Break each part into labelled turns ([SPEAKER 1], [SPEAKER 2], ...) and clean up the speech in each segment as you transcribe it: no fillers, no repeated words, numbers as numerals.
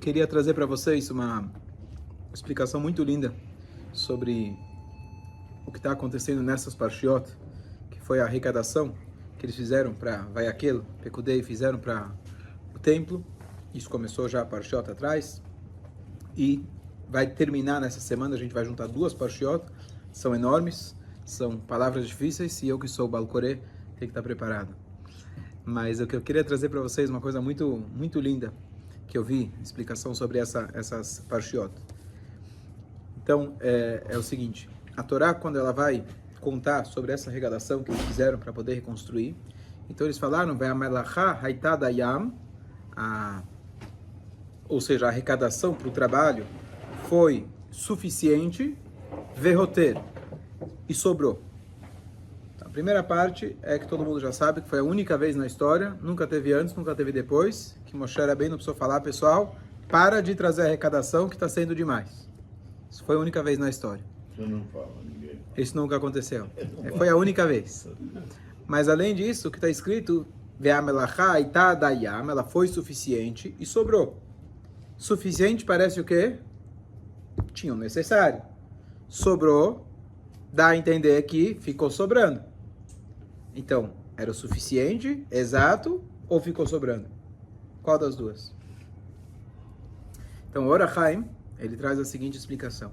[SPEAKER 1] Queria trazer para vocês uma explicação muito linda sobre o que está acontecendo nessas parshiot, que foi a arrecadação que eles fizeram para Vayakel, Pekudei, fizeram para o templo. Isso começou já a parshiot atrás e vai terminar nessa semana. A gente vai juntar duas parshiot, são enormes, são palavras difíceis e eu que sou o Balcorê tenho que estar preparado. Mas o que eu queria trazer para vocês uma coisa muito linda que eu vi, explicação sobre essas parshiot. Então, é o seguinte, a Torá, quando ela vai contar sobre essa arrecadação que eles fizeram para poder reconstruir, então eles falaram, ou seja, a arrecadação para o trabalho foi suficiente, verroter, e sobrou. Então, a primeira parte é que todo mundo já sabe que foi a única vez na história, nunca teve antes, nunca teve depois, que Moshe Rabbeinu precisou falar, pessoal, para de trazer a arrecadação que está sendo demais. Isso foi a única vez na história.
[SPEAKER 2] Você não fala ninguém.
[SPEAKER 1] Isso nunca aconteceu. Foi a única vez. Mas além disso, o que está escrito, ela foi suficiente e sobrou. Suficiente parece o quê? Tinha o necessário. Sobrou, dá a entender que ficou sobrando. Então, era o suficiente, exato, ou ficou sobrando? Qual das duas? Então, o Or HaChaim, ele traz a seguinte explicação.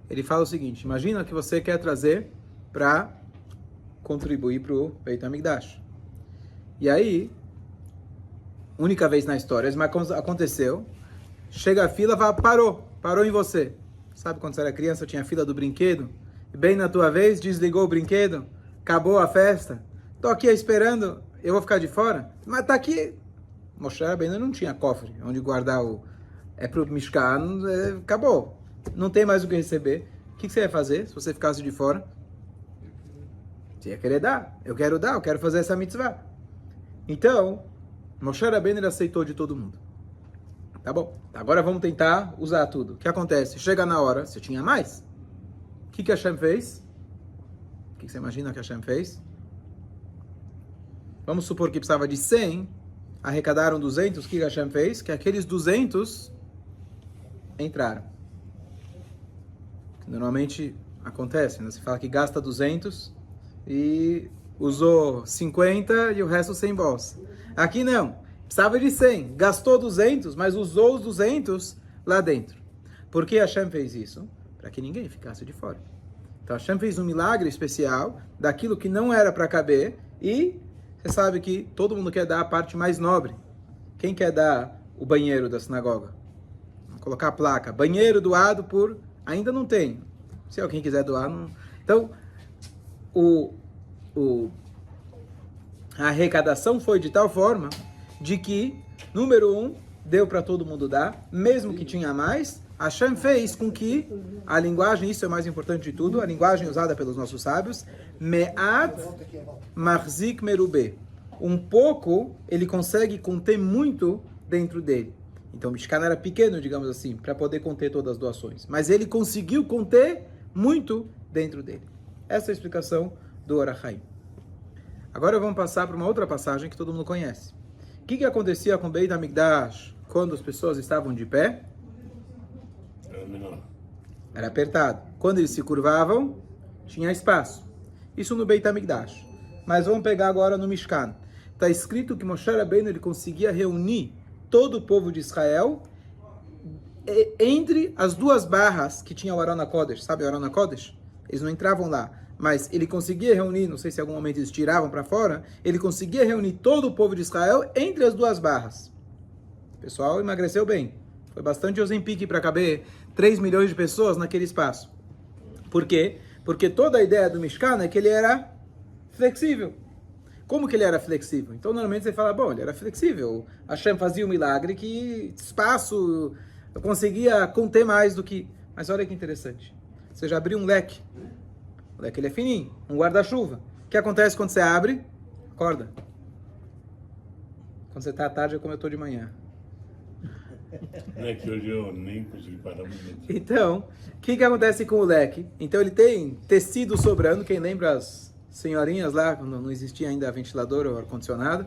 [SPEAKER 1] Ele fala o seguinte, imagina que você quer trazer para contribuir para o Beit HaMikdash. E aí, única vez na história, mas aconteceu, chega a fila, parou em você. Sabe quando você era criança, tinha a fila do brinquedo? E bem na tua vez, desligou o brinquedo, acabou a festa, tô aqui esperando, eu vou ficar de fora? Mas tá aqui. Moshe Rabbeinu não tinha cofre onde guardar pro Mishkan, acabou. Não tem mais o que receber. O que você ia fazer se você ficasse de fora? Você ia querer dar. Eu quero fazer essa mitzvah. Então, Moshe Rabbeinu aceitou de todo mundo. Tá bom, agora vamos tentar usar tudo. O que acontece? Chega na hora, você tinha mais. O que Hashem fez? O que você imagina que Hashem fez? Vamos supor que precisava de 100, arrecadaram 200, o que Hashem fez? Que aqueles 200 entraram. Normalmente acontece, né? Você fala que gasta 200 e usou 50 e o resto sem bolsa. Aqui não, precisava de 100, gastou 200, mas usou os 200 lá dentro. Por que Hashem fez isso? Para que ninguém ficasse de fora. Então Hashem fez um milagre especial daquilo que não era para caber e você sabe que todo mundo quer dar a parte mais nobre. Quem quer dar o banheiro da sinagoga? Vamos colocar a placa, banheiro doado por... Ainda não tem. Se alguém quiser doar, não... Então, a arrecadação foi de tal forma de que, número 1, deu para todo mundo dar, mesmo que tinha mais. Hashem fez com que a linguagem, isso é o mais importante de tudo, a linguagem usada pelos nossos sábios, me'at marzik merubeh. Um pouco, ele consegue conter muito dentro dele. Então, o Mishkan era pequeno, digamos assim, para poder conter todas as doações. Mas ele conseguiu conter muito dentro dele. Essa é a explicação do Or HaChaim. Agora vamos passar para uma outra passagem que todo mundo conhece. O que acontecia com o Beit HaMikdash quando as pessoas estavam de pé?
[SPEAKER 2] Era menor.
[SPEAKER 1] Era apertado. Quando eles se curvavam, tinha espaço. Isso no Beit HaMikdash. Mas vamos pegar agora no Mishkan. Está escrito que Moshe Rabbeinu ele conseguia reunir todo o povo de Israel entre as duas barras que tinha o Aron HaKodesh. Sabe o Aron HaKodesh? Eles não entravam lá. Mas ele conseguia reunir, não sei se em algum momento eles tiravam para fora, ele conseguia reunir todo o povo de Israel entre as duas barras. O pessoal emagreceu bem. Foi bastante Ozempic para caber 3 milhões de pessoas naquele espaço. Por quê? Porque toda a ideia do Mishkan é que ele era flexível. Como que ele era flexível? Então, normalmente você fala, bom, ele era flexível. Hashem fazia um milagre que espaço conseguia conter mais do que... Mas olha que interessante. Você já abriu um leque. O leque ele é fininho, um guarda-chuva. O que acontece quando você abre? Acorda. Quando você está à tarde é como eu estou de manhã.
[SPEAKER 2] Não é que hoje eu nem consegui parar um minuto.
[SPEAKER 1] Então, o que acontece com o leque? Então ele tem tecido sobrando, quem lembra as senhorinhas lá, quando não existia ainda ventilador ou ar-condicionado.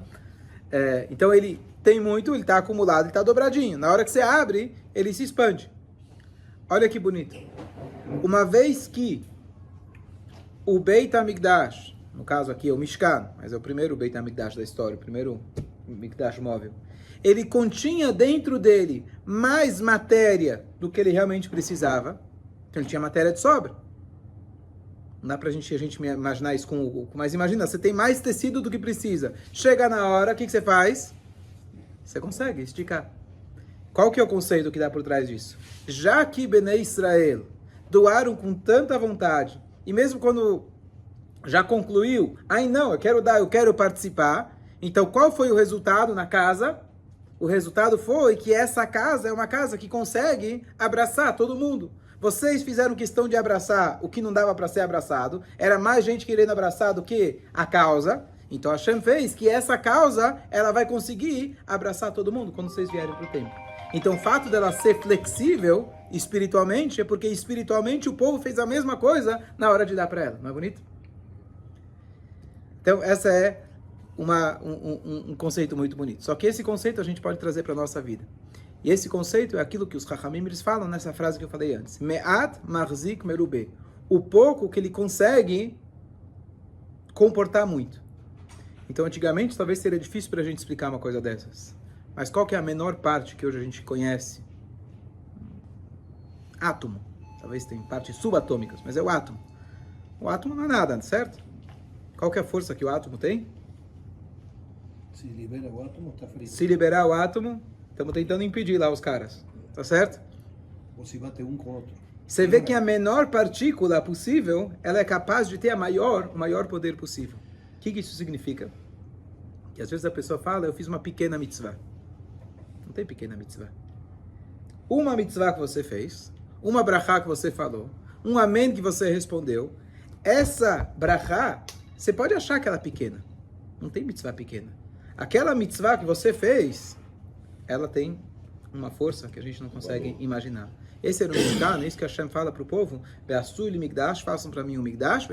[SPEAKER 1] Então ele tem muito, ele está acumulado, ele está dobradinho. Na hora que você abre, ele se expande. Olha que bonito. Uma vez que o Beit HaMikdash, no caso aqui é o Mishkan, mas é o primeiro Beit HaMikdash da história, o primeiro Mikdash móvel, ele continha dentro dele mais matéria do que ele realmente precisava, então ele tinha matéria de sobra. Não dá pra a gente imaginar isso mas imagina, você tem mais tecido do que precisa. Chega na hora, o que você faz? Você consegue esticar. Qual que é o conceito que dá por trás disso? Já que Bnei Israel doaram com tanta vontade, e mesmo quando já concluiu, não, eu quero dar, eu quero participar, então qual foi o resultado na casa? O resultado foi que essa casa é uma casa que consegue abraçar todo mundo. Vocês fizeram questão de abraçar o que não dava para ser abraçado, era mais gente querendo abraçar do que a causa. Então Hashem fez que essa causa, ela vai conseguir abraçar todo mundo quando vocês vierem para o templo. Então o fato dela ser flexível espiritualmente é porque espiritualmente o povo fez a mesma coisa na hora de dar para ela. Não é bonito? Então essa é um conceito muito bonito. Só que esse conceito a gente pode trazer para a nossa vida. E esse conceito é aquilo que os Chachamim eles falam nessa frase que eu falei antes. Me'at marzik merubeh. O pouco que ele consegue comportar muito. Então, antigamente, talvez seria difícil para a gente explicar uma coisa dessas. Mas qual que é a menor parte que hoje a gente conhece? Átomo. Talvez tenha partes subatômicas, mas é o átomo. O átomo não é nada, certo? Qual que é a força que o átomo tem?
[SPEAKER 3] Se libera o átomo, está frito.
[SPEAKER 1] Se liberar o átomo, estamos tentando impedir lá os caras. Tá certo?
[SPEAKER 3] Ou se bate um com o outro.
[SPEAKER 1] Você vê que a menor partícula possível, ela é capaz de ter o maior poder possível. O que isso significa? Que às vezes a pessoa fala, eu fiz uma pequena mitzvah. Não tem pequena mitzvah. Uma mitzvah que você fez, uma brachá que você falou, um amém que você respondeu, essa brachá, você pode achar que ela é pequena. Não tem mitzvah pequena. Aquela mitzvah que você fez, ela tem uma força que a gente não consegue imaginar. Esse era o Mishkan, é isso que Hashem fala para o povo. Façam para mim um Migdash,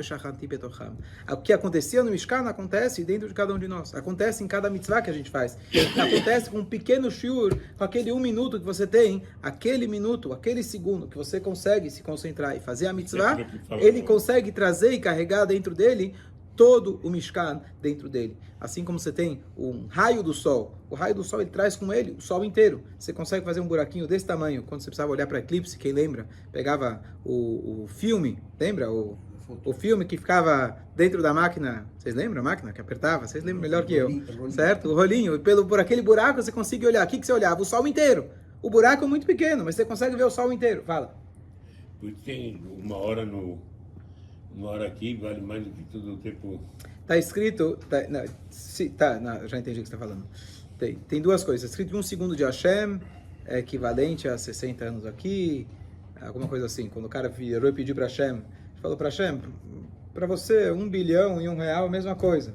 [SPEAKER 1] o que acontecia no Mishkan acontece dentro de cada um de nós. Acontece em cada mitzvah que a gente faz. Acontece com um pequeno shiur, com aquele 1 minuto que você tem, aquele minuto, aquele segundo que você consegue se concentrar e fazer a mitzvah, ele consegue trazer e carregar dentro dele todo o Mishkan dentro dele. Assim como você tem um raio do sol, o raio do sol ele traz com ele o sol inteiro. Você consegue fazer um buraquinho desse tamanho, quando você precisava olhar para eclipse, quem lembra? Pegava o filme, lembra? O filme que ficava dentro da máquina, vocês lembram a máquina que apertava? Vocês lembram melhor que eu, certo? O rolinho, por aquele buraco você consegue olhar. O que você olhava? O sol inteiro. O buraco é muito pequeno, mas você consegue ver o sol inteiro. Fala.
[SPEAKER 2] Porque tem uma hora aqui vale mais do que todo o tempo.
[SPEAKER 1] Está escrito, já entendi o que você está falando. Tem duas coisas. Está escrito 1 segundo de Hashem, é equivalente a 60 anos aqui, alguma coisa assim. Quando o cara virou e pediu para Hashem, falou para Hashem, para você 1 bilhão e 1 real é a mesma coisa.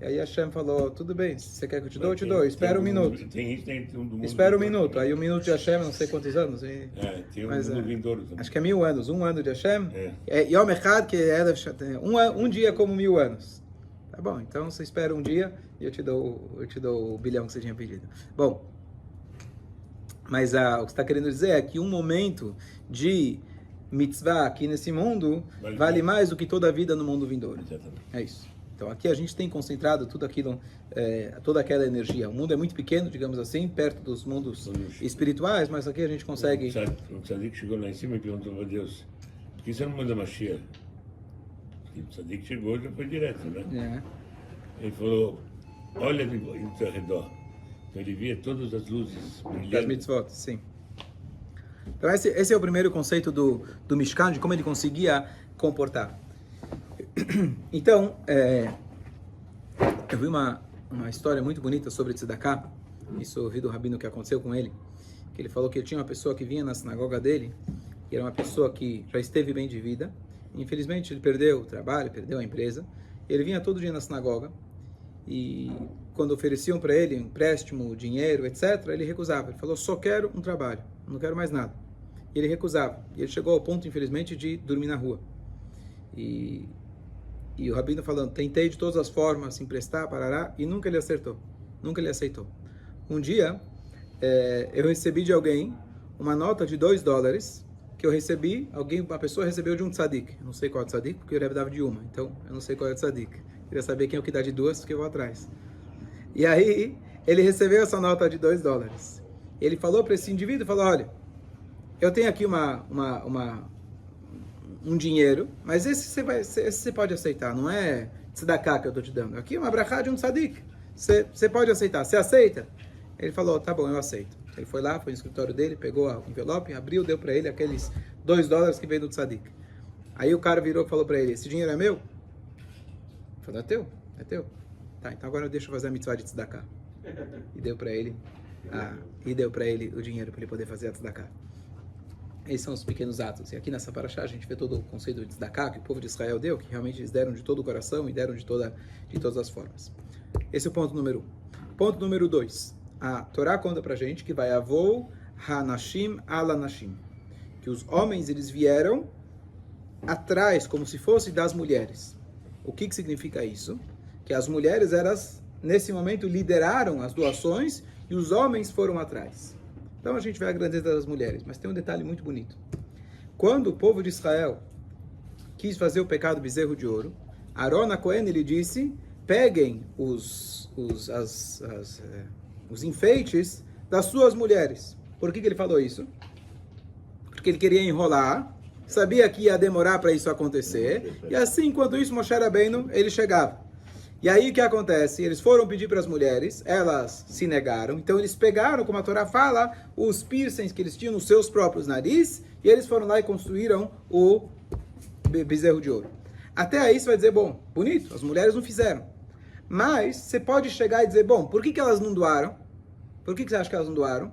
[SPEAKER 1] E aí Hashem falou, tudo bem, se você quer que eu te dou, eu te dou. Espera um minuto. Espera um minuto. Aí 1 minuto de Hashem, não sei quantos anos.
[SPEAKER 2] Tem um mundo vindouro também.
[SPEAKER 1] Acho que é 1000 anos. 1 ano de Hashem. Yom Echad, que é um dia como 1000 anos. Tá bom, então você espera um dia e eu te dou o bilhão que você tinha pedido. Bom, mas o que você está querendo dizer é que um momento de mitzvah aqui nesse mundo vale mais do que toda a vida no mundo vindouro.
[SPEAKER 2] Exatamente.
[SPEAKER 1] É isso. Então aqui a gente tem concentrado tudo aquilo, toda aquela energia. O mundo é muito pequeno, digamos assim, perto dos mundos espirituais, mas aqui a gente consegue...
[SPEAKER 2] O tzadik chegou lá em cima e perguntou para Deus, por que você não manda Mashiach? Porque o tzadik chegou e já foi direto, né? Ele falou, olha em seu redor. Então ele via todas as luzes brilhando.
[SPEAKER 1] Das mitzvot, sim. Então esse é o primeiro conceito do Mishkan, de como ele conseguia comportar. Então, eu vi uma história muito bonita sobre Tzedakah. Isso eu ouvi do rabino que aconteceu com ele. Que ele falou que ele tinha uma pessoa que vinha na sinagoga dele, que era uma pessoa que já esteve bem de vida. Infelizmente, ele perdeu o trabalho, perdeu a empresa. Ele vinha todo dia na sinagoga e quando ofereciam para ele um empréstimo, dinheiro, etc., ele recusava. Ele falou, só quero um trabalho, não quero mais nada. E ele recusava. E ele chegou ao ponto, infelizmente, de dormir na rua. E o rabino falando, tentei de todas as formas emprestar, parará, e nunca ele acertou, nunca ele aceitou. um dia eu recebi de alguém uma nota de $2 que eu recebi, uma pessoa recebeu de um tzadik. Eu não sei qual é o tzadik, porque o Rebbe dava de uma, então eu não sei qual é o tzadik. Queria saber quem é o que dá de duas, porque eu vou atrás. E aí, ele recebeu essa nota de $2. Ele falou para esse indivíduo, falou, olha, eu tenho aqui um dinheiro, mas esse você pode aceitar, não é tzedakah que eu estou te dando. Aqui é uma brachá de um tzadik. Você pode aceitar. Você aceita? Ele falou, tá bom, eu aceito. Ele foi lá, foi no escritório dele, pegou o envelope, abriu, deu para ele aqueles $2 que veio do tzadik. Aí o cara virou e falou para ele, esse dinheiro é meu? Ele falou, é teu. Tá, então agora deixa eu fazer a mitzvah de tzedakah. E deu para ele, o dinheiro para ele poder fazer a tzedakah. Esses são os pequenos atos. E aqui nessa paraxá a gente vê todo o conceito de tzedakah que o povo de Israel deu, que realmente eles deram de todo o coração e deram de todas as formas. Esse é o ponto número 1. Ponto número 2. A Torá conta pra gente que vai avou hanashim alanashim. Que os homens eles vieram atrás, como se fosse das mulheres. O que significa isso? Que as mulheres, elas, nesse momento, lideraram as doações e os homens foram atrás. Então a gente vê a grandeza das mulheres, mas tem um detalhe muito bonito. Quando o povo de Israel quis fazer o pecado do bezerro de ouro, Aaron Cohen ele disse, peguem os enfeites das suas mulheres. Por que ele falou isso? Porque ele queria enrolar, sabia que ia demorar para isso acontecer, e assim, enquanto isso, Moshe Rabbeinu, ele chegava. E aí o que acontece? Eles foram pedir para as mulheres, elas se negaram, então eles pegaram, como a Torá fala, os piercings que eles tinham nos seus próprios narizes, e eles foram lá e construíram o bezerro de ouro. Até aí você vai dizer, bom, bonito, as mulheres não fizeram. Mas você pode chegar e dizer, bom, por que elas não doaram? Por que você acha que elas não doaram?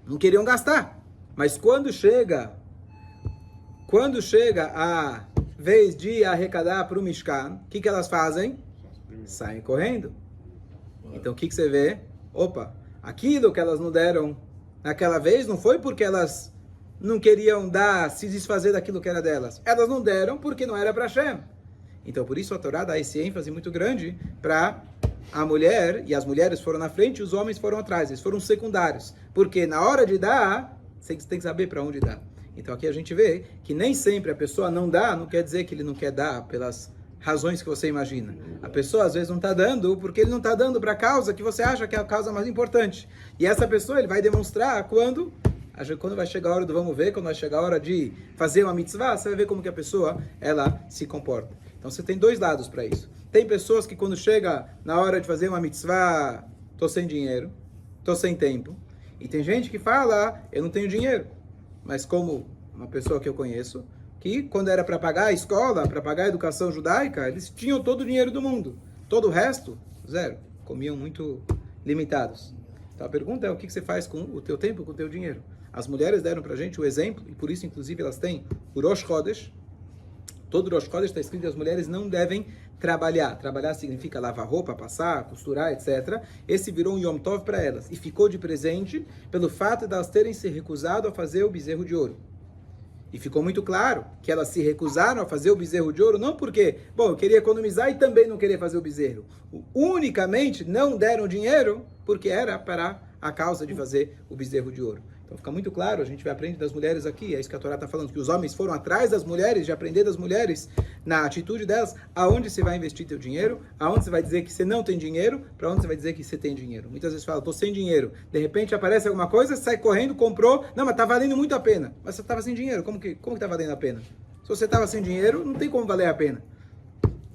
[SPEAKER 1] Não queriam gastar. Mas quando chega a vez de arrecadar para o Mishkan, o que elas fazem? Saem correndo. Então o que você vê? Opa, aquilo que elas não deram naquela vez não foi porque elas não queriam se desfazer daquilo que era delas. Elas não deram porque não era para Hashem. Então, por isso a Torá dá esse ênfase muito grande para a mulher, e as mulheres foram na frente e os homens foram atrás, eles foram secundários. Porque na hora de dar, você tem que saber para onde dar. Então aqui a gente vê que nem sempre a pessoa não dá, não quer dizer que ele não quer dar pelas razões que você imagina. A pessoa às vezes não está dando porque ele não está dando para a causa que você acha que é a causa mais importante. E essa pessoa ele vai demonstrar quando vai chegar a hora do vamos ver, quando vai chegar a hora de fazer uma mitzvah, você vai ver como que a pessoa ela se comporta. Então você tem dois lados para isso. Tem pessoas que quando chega na hora de fazer uma mitzvah, estou sem dinheiro, estou sem tempo. E tem gente que fala, eu não tenho dinheiro. Mas como uma pessoa que eu conheço, que quando era para pagar a escola, para pagar a educação judaica, eles tinham todo o dinheiro do mundo. Todo o resto, zero. Comiam muito limitados. Então a pergunta é o que você faz com o teu tempo, com o teu dinheiro. As mulheres deram para a gente o exemplo, e por isso inclusive elas têm o Rosh Chodesh. Todo Rosh Chodesh está escrito que as mulheres não devem trabalhar. Trabalhar significa lavar roupa, passar, costurar, etc. Esse virou um Yom Tov para elas. E ficou de presente pelo fato de elas terem se recusado a fazer o bezerro de ouro. E ficou muito claro que elas se recusaram a fazer o bezerro de ouro, não porque, bom, eu queria economizar e também não queria fazer o bezerro. Unicamente não deram dinheiro porque era para a causa de fazer o bezerro de ouro. Então fica muito claro, a gente vai aprender das mulheres aqui, é isso que a Torá está falando, que os homens foram atrás das mulheres, de aprender das mulheres, na atitude delas, aonde você vai investir teu dinheiro, aonde você vai dizer que você não tem dinheiro, para onde você vai dizer que você tem dinheiro. Muitas vezes fala, estou sem dinheiro, de repente aparece alguma coisa, sai correndo, comprou, não, mas está valendo muito a pena. Mas você estava sem dinheiro, como que está valendo a pena? Se você estava sem dinheiro, não tem como valer a pena.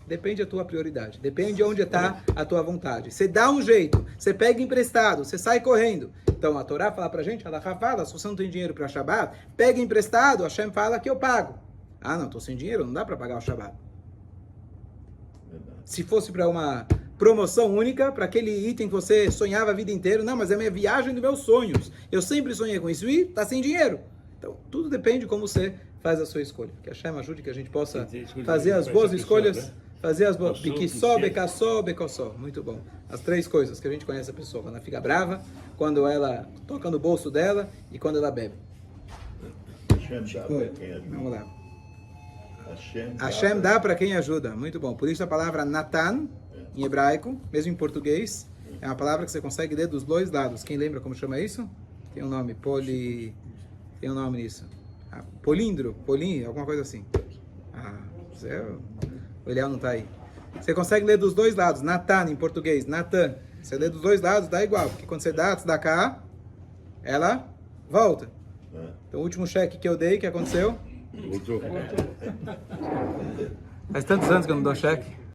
[SPEAKER 1] Depende da tua prioridade, depende de onde está a tua vontade. Você dá um jeito, você pega emprestado, você sai correndo. Então a Torá fala pra gente, ela fala, se você não tem dinheiro para Shabbat, pega emprestado, Hashem fala que eu pago. Ah, não, estou sem dinheiro, não dá para pagar o Shabbat. Se fosse para uma promoção única, para aquele item que você sonhava a vida inteira, não, mas é a minha viagem dos meus sonhos. Eu sempre sonhei com isso e está sem dinheiro. Então, tudo depende de como você faz a sua escolha. Que a Hashem ajude que a gente possa fazer as boas escolhas. Fazer as boas. Biquissó, becassó, becossó. Muito bom. As três coisas que a gente conhece a pessoa. Quando ela fica brava, quando ela toca no bolso dela e quando ela bebe. Vamos lá. Hashem dá para quem ajuda. Muito bom. Por isso a palavra Natan, em hebraico, mesmo em português, É uma palavra que você consegue ler dos dois lados. Quem lembra como chama isso? Tem um nome, tem um nome nisso. Políndro, alguma coisa assim. O Eliel não está aí. Você consegue ler dos dois lados. Natan, em português, Natan. Você lê dos dois lados, dá igual. Porque quando você dá a tzedakah, ela volta. Então, o último cheque que eu dei, o que aconteceu?
[SPEAKER 2] Voltou.
[SPEAKER 1] Faz tantos anos que eu não dou cheque.